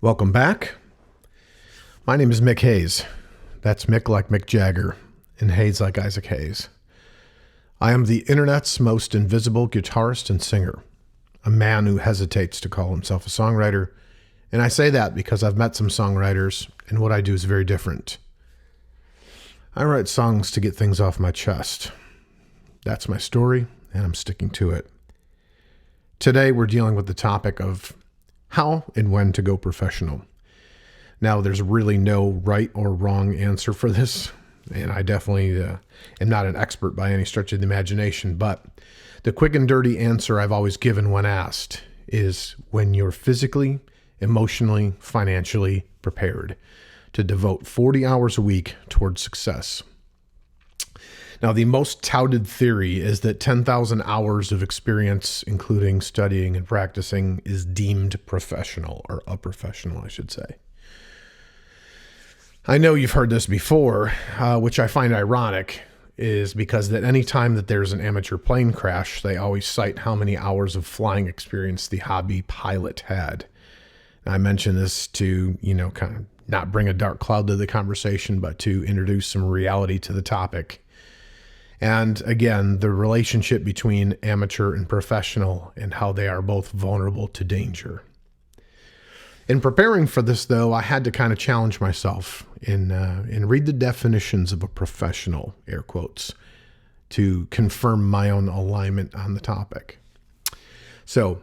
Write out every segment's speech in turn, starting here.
Welcome back. My name is Mick Hayes. That's Mick like Mick Jagger and Hayes like Isaac Hayes. I am the internet's most invisible guitarist and singer, a man who hesitates to call himself a songwriter. And I say that because I've met some songwriters and what I do is very different. I write songs to get things off my chest. That's my story and I'm sticking to it. Today we're dealing with the topic of how and when to go professional. Now, there's really no right or wrong answer for this, and I definitely am not an expert by any stretch of the imagination, but the quick and dirty answer I've always given when asked is when you're physically, emotionally, financially prepared to devote 40 hours a week towards success. Now, the most touted theory is that 10,000 hours of experience, including studying and practicing, is deemed professional, or a professional, I should say. I know you've heard this before, which I find ironic, is because that any time that there's an amateur plane crash, they always cite how many hours of flying experience the hobby pilot had. I mention this to, kind of not bring a dark cloud to the conversation, but to introduce some reality to the topic. And again, the relationship between amateur and professional and how they are both vulnerable to danger. In preparing for this, though, I had to kind of challenge myself and read the definitions of a professional, air quotes, to confirm my own alignment on the topic. So,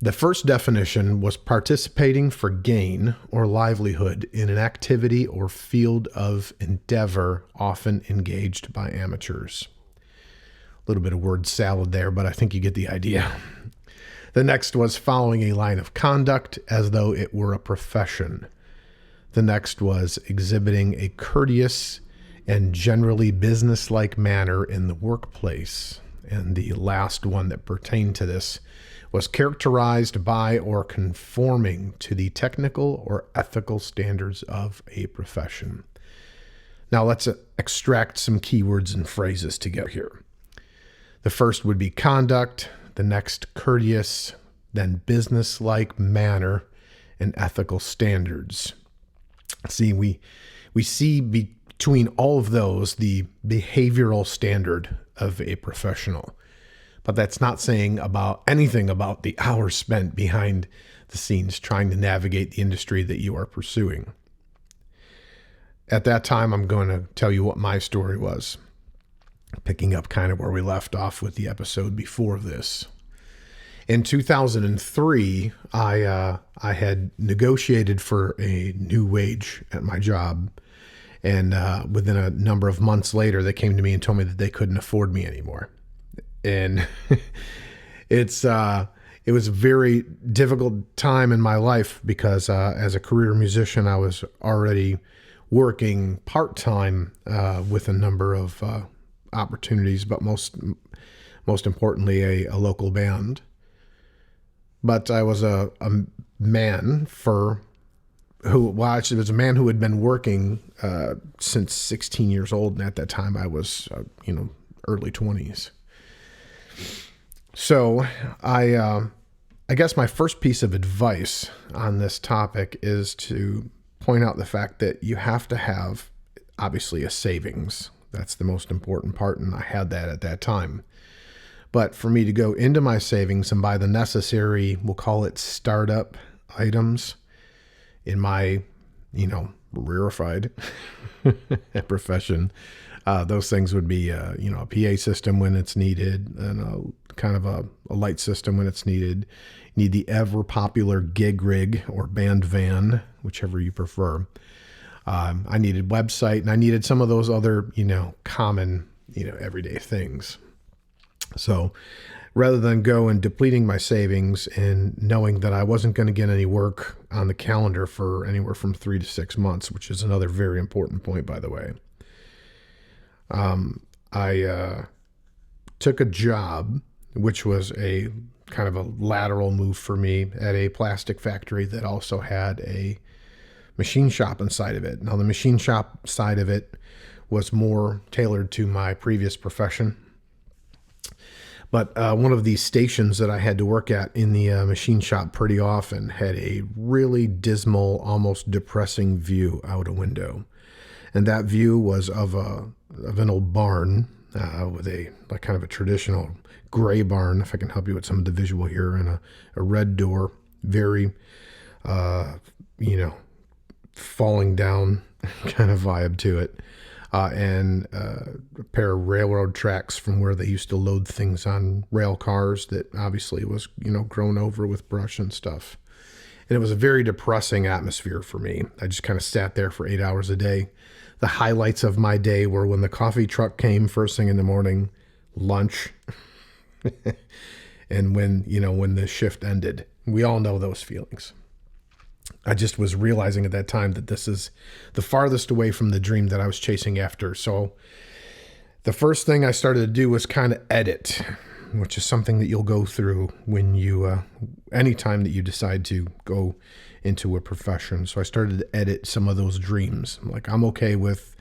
the first definition was participating for gain or livelihood in an activity or field of endeavor often engaged by amateurs. A little bit of word salad there, but I think you get the idea. The next was following a line of conduct as though it were a profession. The next was exhibiting a courteous and generally business-like manner in the workplace. And the last one that pertained to this was characterized by or conforming to the technical or ethical standards of a profession. Now let's extract some keywords and phrases together here. The first would be conduct, the next courteous, then business-like manner, and ethical standards. See, we see between all of those the behavioral standard of a professional. But that's not saying anything about the hours spent behind the scenes trying to navigate the industry that you are pursuing. At that time, I'm going to tell you what my story was, picking up kind of where we left off with the episode before this. In 2003, I had negotiated for a new wage at my job, and within a number of months later, they came to me and told me that they couldn't afford me anymore. And it was a very difficult time in my life because as a career musician, I was already working part-time with a number of opportunities, but most importantly, a local band. But I was a man it was a man who had been working since 16 years old, and at that time I was early 20s. So I guess my first piece of advice on this topic is to point out the fact that you have to have, obviously, a savings. That's the most important part, and I had that at that time. But for me to go into my savings and buy the necessary, we'll call it startup items in my, rarefied profession, those things would be, a PA system when it's needed, and a kind of a light system when it's needed. You need the ever popular gig rig or band van, whichever you prefer. I needed website, and I needed some of those other, common, everyday things. So rather than go and depleting my savings and knowing that I wasn't going to get any work on the calendar for anywhere from 3 to 6 months, which is another very important point, by the way, I took a job, which was a kind of a lateral move for me at a plastic factory that also had a machine shop inside of it. Now, the machine shop side of it was more tailored to my previous profession. But one of these stations that I had to work at in the machine shop pretty often had a really dismal, almost depressing view out a window. And that view was of an old barn with a like kind of a traditional gray barn, if I can help you with some of the visual here, and a red door, very, falling down kind of vibe to it. And a pair of railroad tracks from where they used to load things on rail cars that obviously was, grown over with brush and stuff. And it was a very depressing atmosphere for me. I just kind of sat there for 8 hours a day. The highlights of my day were when the coffee truck came first thing in the morning, lunch, and when the shift ended. We all know those feelings. I just was realizing at that time that this is the farthest away from the dream that I was chasing after. So the first thing I started to do was kind of edit, which is something that you'll go through when you, anytime that you decide to go into a profession. So I started to edit some of those dreams. Like, I'm okay with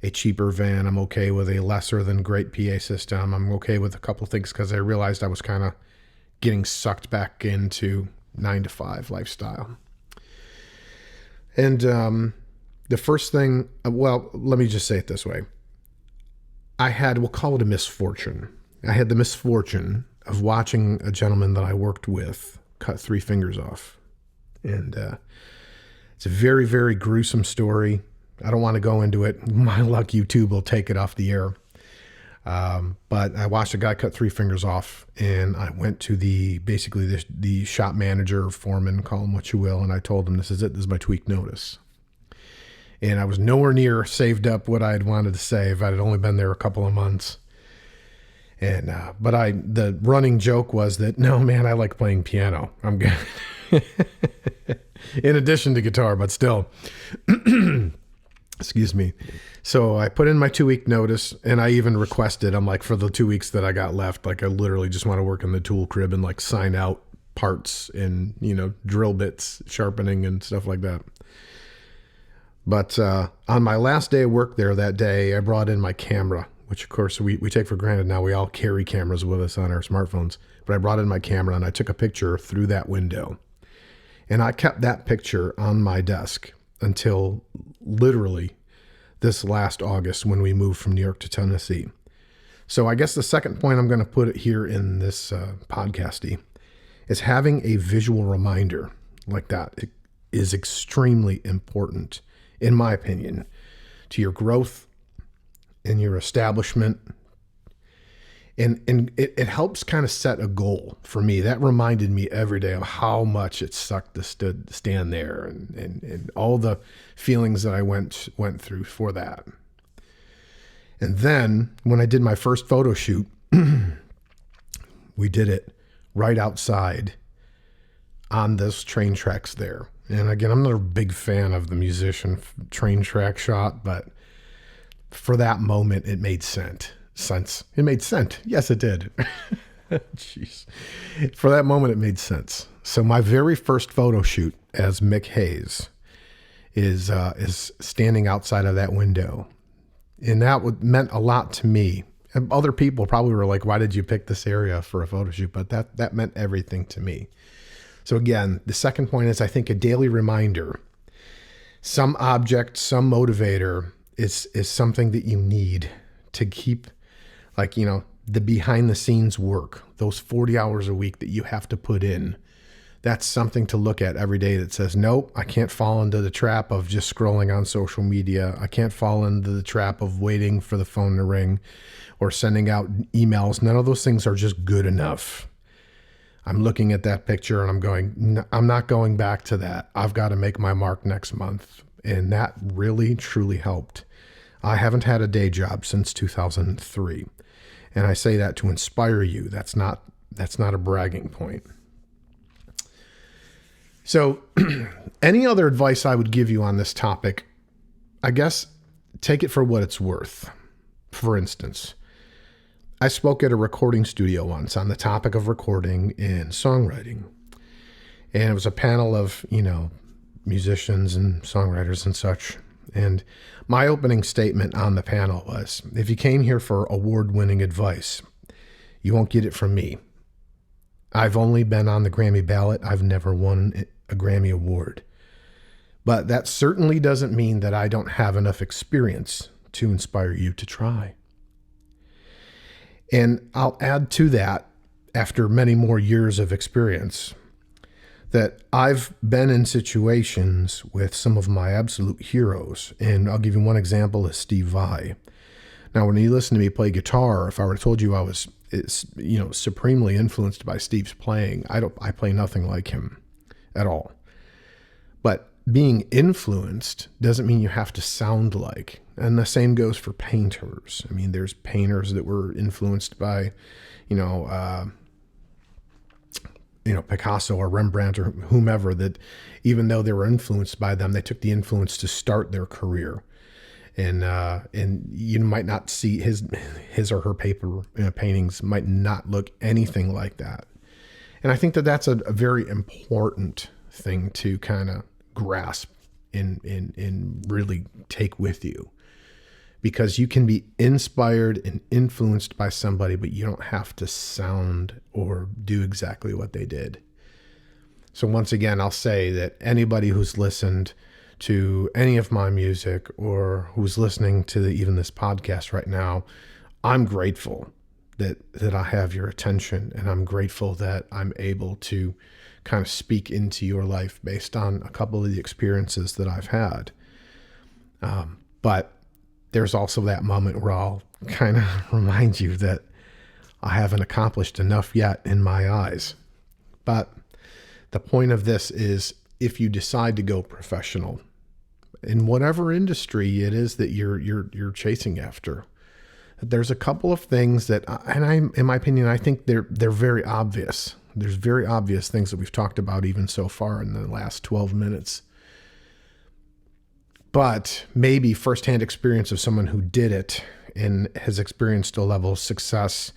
a cheaper van. I'm okay with a lesser than great PA system. I'm okay with a couple things because I realized I was kind of getting sucked back into 9-to-5 lifestyle. And the first thing, well, let me just say it this way. We'll call it a misfortune. I had the misfortune of watching a gentleman that I worked with cut 3 fingers off. And it's a very, very gruesome story. I don't want to go into it. My luck, YouTube will take it off the air. But I watched a guy cut 3 fingers off, and I went to the shop manager or foreman, call him what you will, and I told him, this is it. This is my tweak notice. And I was nowhere near saved up what I had wanted to say if I had only been there a couple of months. And the running joke was that, no, man, I like playing piano. I'm good. In addition to guitar, but still. Excuse me. So I put in my 2-week notice, and I even requested, I'm like, for the 2 weeks that I got left, like I literally just want to work in the tool crib and like sign out parts and, drill bits, sharpening and stuff like that. But on my last day of work there that day, I brought in my camera, which of course we take for granted now. We all carry cameras with us on our smartphones. But I brought in my camera and I took a picture through that window. And I kept that picture on my desk until literally this last August when we moved from New York to Tennessee. So I guess the second point I'm going to put it here in this podcasty is having a visual reminder like that. It is extremely important, in my opinion, to your growth and your establishment. And it helps kind of set a goal for me. That reminded me every day of how much it sucked to stand there and all the feelings that I went through for that. And then when I did my first photo shoot, we did it right outside on those train tracks there. And again, I'm not a big fan of the musician train track shot, but for that moment, it made sense. It made sense. Yes, it did. Jeez. For that moment, it made sense. So my very first photo shoot as Mick HAYES is standing outside of that window. And that meant a lot to me. And other people probably were like, why did you pick this area for a photo shoot? But that meant everything to me. So again, the second point is, I think, a daily reminder. Some object, some motivator is something that you need to keep, like, the behind the scenes work, those 40 hours a week that you have to put in. That's something to look at every day that says, nope, I can't fall into the trap of just scrolling on social media. I can't fall into the trap of waiting for the phone to ring or sending out emails. None of those things are just good enough. I'm looking at that picture and I'm going, I'm not going back to that. I've got to make my mark next month. And that really, truly helped. I haven't had a day job since 2003. And I say that to inspire you. That's not a bragging point. So any other advice I would give you on this topic, I guess, take it for what it's worth. For instance, I spoke at a recording studio once on the topic of recording and songwriting. And it was a panel of, musicians and songwriters and such. And my opening statement on the panel was, if you came here for award-winning advice, You won't get it from me. I've only been on the Grammy ballot. I've never won a Grammy award. But that certainly doesn't mean that I don't have enough experience to inspire you to try. And I'll add to that, after many more years of experience, that I've been in situations with some of my absolute heroes. And I'll give you one example is Steve Vai. Now, when you listen to me play guitar, if I were to told you I was, supremely influenced by Steve's playing, I play nothing like him at all. But being influenced doesn't mean you have to sound like. And the same goes for painters. I mean, there's painters that were influenced by, Picasso or Rembrandt or whomever, that even though they were influenced by them, they took the influence to start their career. And you might not see his or her paper paintings might not look anything like that. And I think that that's a very important thing to kind of grasp and really take with you, because you can be inspired and influenced by somebody, but you don't have to sound or do exactly what they did. So once again, I'll say that anybody who's listened to any of my music or who's listening to even this podcast right now, I'm grateful that I have your attention, and I'm grateful that I'm able to kind of speak into your life based on a couple of the experiences that I've had. But there's also that moment where I'll kind of remind you that I haven't accomplished enough yet in my eyes. But the point of this is, if you decide to go professional in whatever industry it is that you're chasing after, there's a couple of things that, in my opinion, I think they're very obvious. There's very obvious things that we've talked about even so far in the last 12 minutes. But maybe firsthand experience of someone who did it and has experienced a level of success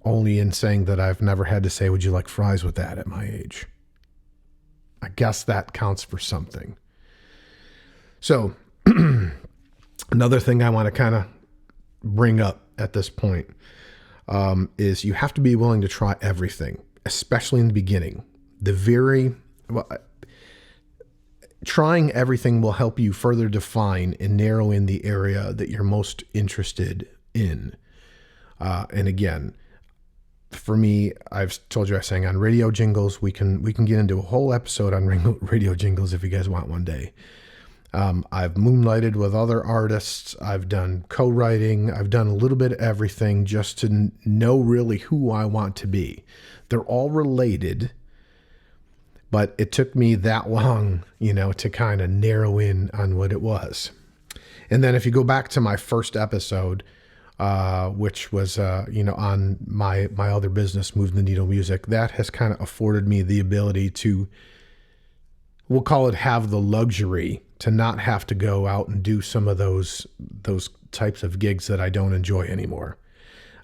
only in saying that I've never had to say, would you like fries with that at my age? I guess that counts for something. So another thing I want to kind of bring up at this point is you have to be willing to try everything, especially in the beginning. Trying everything will help you further define and narrow in the area that you're most interested in. And again, for me, I've told you I sang on radio jingles. We can get into a whole episode on radio jingles if you guys want one day. I've moonlighted with other artists. I've done co-writing. I've done a little bit of everything just to know really who I want to be. They're all related, but it took me that long, to kind of narrow in on what it was. And then if you go back to my first episode, which was, on my other business, Move the Needle Music, that has kind of afforded me the ability to, we'll call it, have the luxury to not have to go out and do some of those types of gigs that I don't enjoy anymore.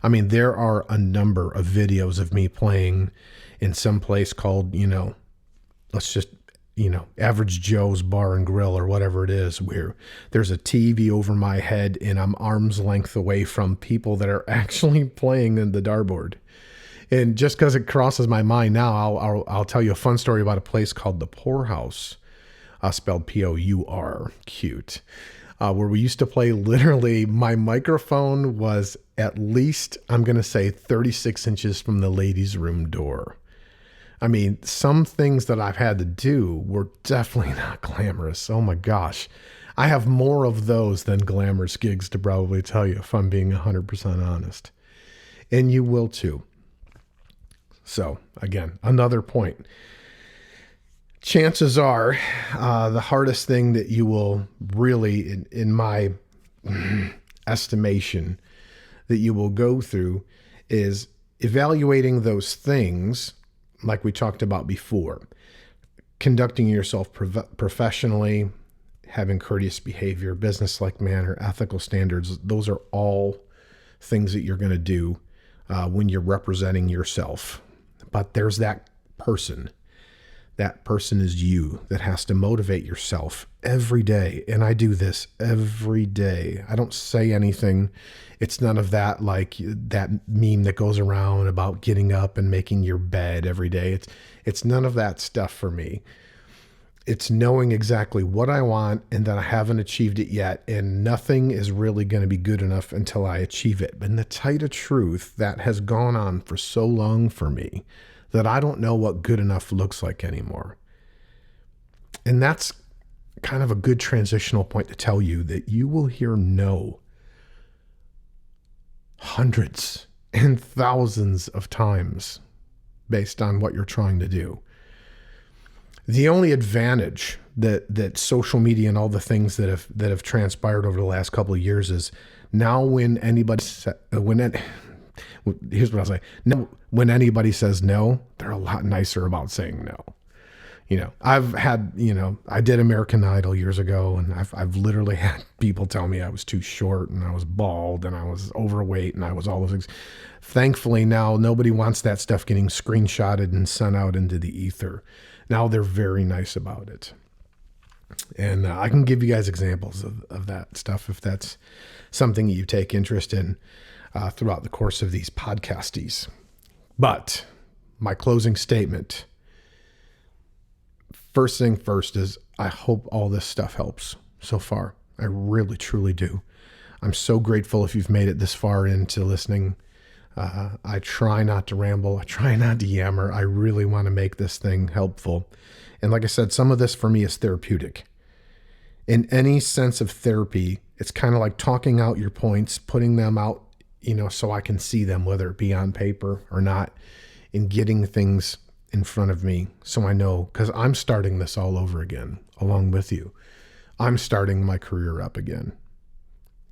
I mean, there are a number of videos of me playing in some place called, let's just, Average Joe's Bar and Grill or whatever it is, where there's a TV over my head and I'm arm's length away from people that are actually playing in the dartboard. And just because it crosses my mind now, I'll tell you a fun story about a place called the Poorhouse, spelled P-O-U-R, cute, where we used to play. Literally, my microphone was at least, I'm going to say, 36 inches from the ladies' room door. I mean, some things that I've had to do were definitely not glamorous. Oh my gosh. I have more of those than glamorous gigs to probably tell you, if I'm being 100% honest. And you will too. So again, another point. Chances are the hardest thing that you will really, in my estimation, that you will go through is evaluating those things like we talked about before. Conducting yourself professionally, having courteous behavior, business-like manner, ethical standards. Those are all things that you're going to do when you're representing yourself. But there's that person That person is you that has to motivate yourself every day. And I do this every day. I don't say anything. It's none of that, like that meme that goes around about getting up and making your bed every day. It's none of that stuff for me. It's knowing exactly what I want and that I haven't achieved it yet. And nothing is really going to be good enough until I achieve it. But in the tight of truth, that has gone on for so long for me that I don't know what good enough looks like anymore. And that's kind of a good transitional point to tell you that you will hear no hundreds and thousands of times based on what you're trying to do. The only advantage that social media and all the things that have transpired over the last couple of years is now when anybody here's what I'll say. No, when anybody says no, they're a lot nicer about saying no. I've had, I did American Idol years ago, and I've literally had people tell me I was too short and I was bald and I was overweight and I was all those things. Thankfully now nobody wants that stuff getting screenshotted and sent out into the ether. Now they're very nice about it. And I can give you guys examples of that stuff if that's something you take interest in throughout the course of these podcasties. But my closing statement, first thing first, is I hope all this stuff helps so far. I really, truly do. I'm so grateful if you've made it this far into listening. I try not to ramble. I try not to yammer. I really want to make this thing helpful. And like I said, some of this for me is therapeutic. In any sense of therapy, it's kind of like talking out your points, putting them out, so I can see them, whether it be on paper or not, and getting things in front of me so I know, because I'm starting this all over again along with you. I'm starting my career up again,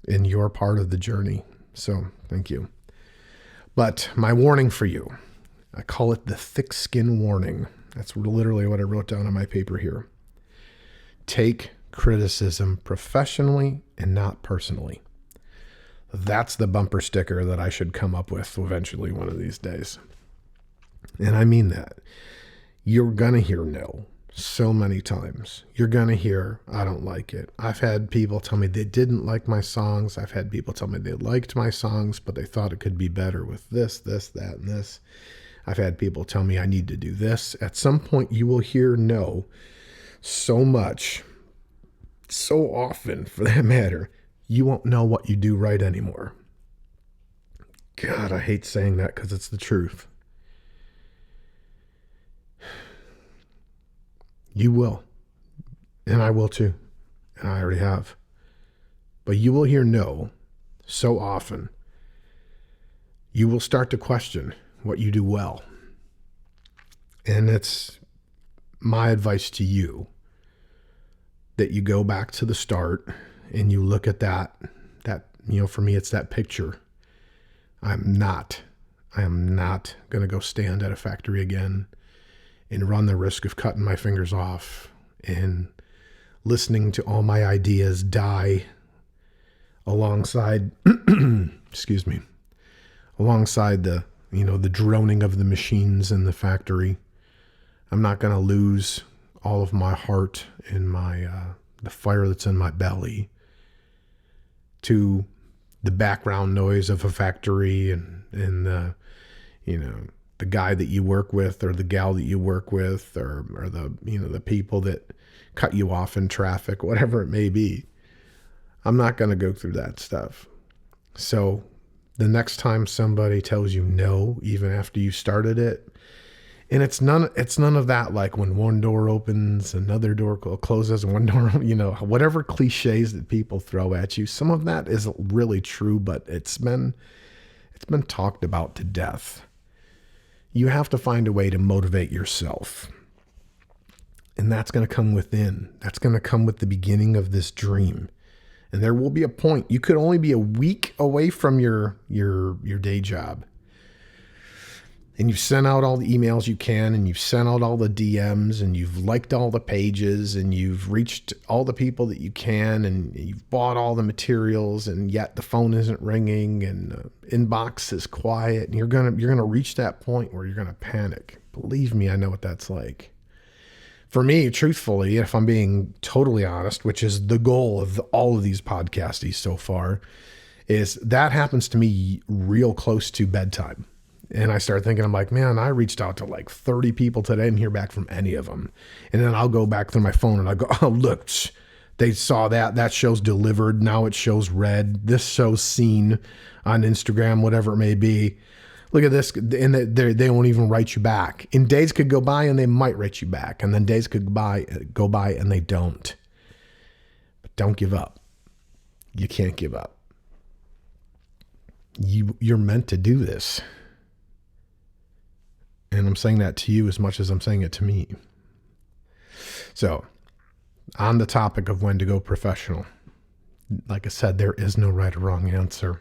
and you're part of the journey. So thank you. But my warning for you, I call it the thick skin warning. That's literally what I wrote down on my paper here. Take criticism professionally and not personally. That's the bumper sticker that I should come up with eventually one of these days. And I mean that. You're going to hear no so many times. You're going to hear, I don't like it. I've had people tell me they didn't like my songs. I've had people tell me they liked my songs, but they thought it could be better with this, that, and this. I've had people tell me I need to do this. At some point, you will hear no so much, so often for that matter, you won't know what you do right anymore. God, I hate saying that because it's the truth. You will. And I will too. And I already have. But you will hear no so often. You will start to question what you do well. And it's my advice to you that you go back to the start and you look at that, for me, it's that picture. I am not going to go stand at a factory again and run the risk of cutting my fingers off and listening to all my ideas die alongside, alongside the droning of the machines in the factory. I'm not going to lose all of my heart and my, the fire that's in my belly to the background noise of a factory and the, the guy that you work with or the gal that you work with or the, the people that cut you off in traffic, whatever it may be. I'm not going to go through that stuff. So the next time somebody tells you no, even after you started it, and it's none of that, like when one door opens, another door closes, and one door, whatever cliches that people throw at you. Some of that is really true, but it's been talked about to death. You have to find a way to motivate yourself. And that's going to come within. That's going to come with the beginning of this dream. And there will be a point. You could only be a week away from your day job. And you've sent out all the emails you can, and you've sent out all the DMs, and you've liked all the pages, and you've reached all the people that you can, and you've bought all the materials, and yet the phone isn't ringing, and the inbox is quiet, and you're gonna reach that point where you're gonna panic. Believe me, I know what that's like. For me, truthfully, if I'm being totally honest, which is the goal of all of these podcasties so far, is that happens to me real close to bedtime. And I start thinking, I'm like, man, I reached out to like 30 people today and hear back from any of them. And then I'll go back through my phone and I go, oh, look, they saw that show's delivered. Now it shows read. This show's seen on Instagram, whatever it may be. Look at this. And they won't even write you back. And days could go by and they might write you back. And then days could go by and they don't. But don't give up. You can't give up. You're meant to do this. And I'm saying that to you as much as I'm saying it to me. So, on the topic of when to go professional, like I said, there is no right or wrong answer.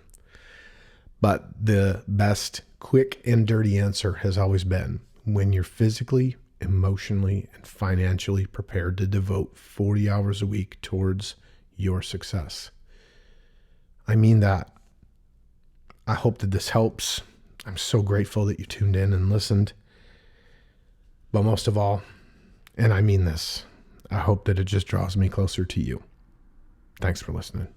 But the best quick and dirty answer has always been when you're physically, emotionally, and financially prepared to devote 40 hours a week towards your success. I mean that. I hope that this helps. I'm so grateful that you tuned in and listened. But most of all, and I mean this, I hope that it just draws me closer to you. Thanks for listening.